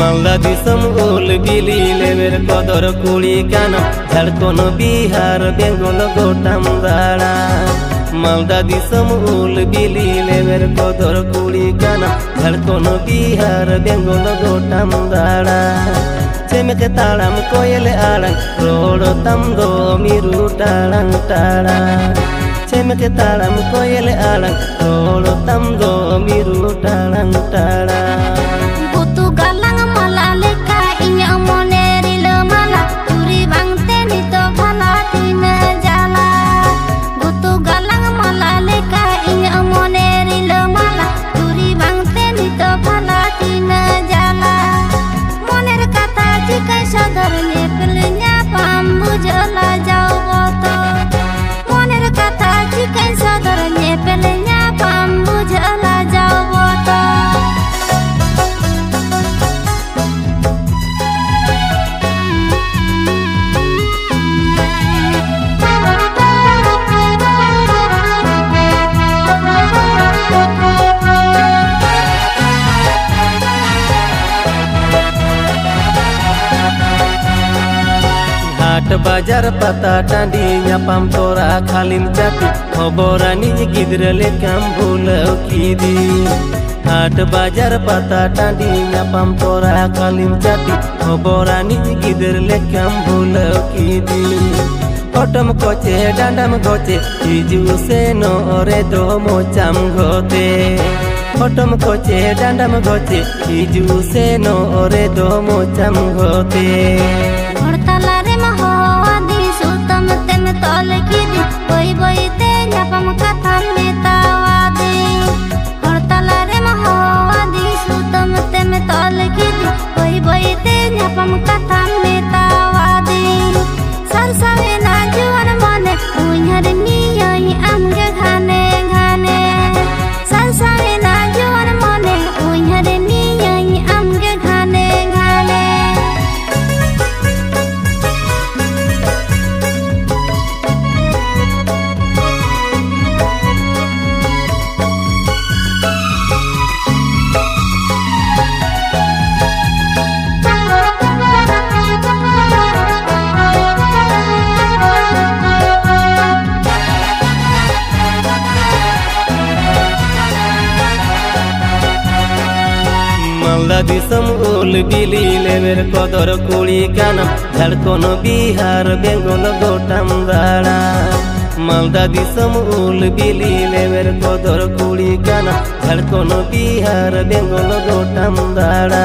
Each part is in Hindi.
मालदा दिसम उल बिली लेवेर कदर कुड़ी काना झारखंड बिहार बेंगल गोटाम दाड़ा मालदा दिसम उल बिली लेवेर कदर कुड़ी काना झारखंड बिहार बेंगल गोटाम दाड़ा चेमेके ताड़ाम कोयल आड़ांग रोड़ताम दो मिरु टाड़ांग टाड़ा चेमेके ताड़ाम कोयल आड़ांग रोड़ताम दो मिरु टाड़ांग टाड़ा बाजार पता टांडी nyapam तोरा खालिम चापी खबरानी गिद्र लेकाम भूलौ कीदी हाट बाजार पता टांडी nyapam तोरा खालिम चापी खबरानी गिद्र लेकाम भूलौ कीदी ओटम कोचे डांडम गोचे हिजू से नोरे दो मोचाम गोते ओटम कोचे डांडम गोचे हिजू से नोरे दो मोचाम गोते मालदा दिसम उल बिली लेवेर कदर कुड़ी काना झारखंड बिहार बेंगल गोटाम दाड़ा मालदा दिसम उल बिली लेवेर कदर कुड़ी काना झारखंड बिहार बेंगल गोटाम दाड़ा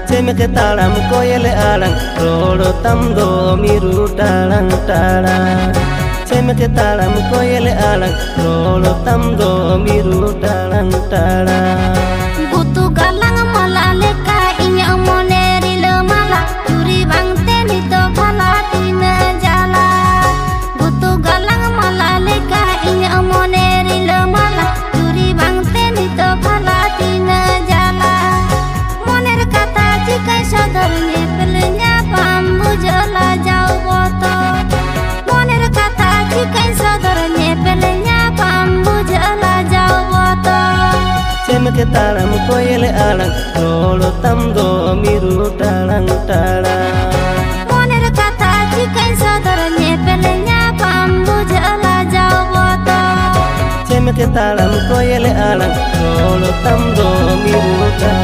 चेमेके ताड़ाम कोयल आड़ांग रोड़ताम दो मिरु टाड़ांग टाड़ा चेमेके ताड़ाम कोयल आड़ांग रोड़ताम दो मिरु टाड़ांग टाड़ा चेमेके ताड़ाम कोयल आड़ांग रोड़ताम दो मिरु टाड़ांग टाड़ा मोनेर कथा चिकाई सदर नेपेल न्यापाम बुझला जावतो चेमेके ताड़ाम कोयल आड़ांग रोड़ताम दो मिरु टाड़ांग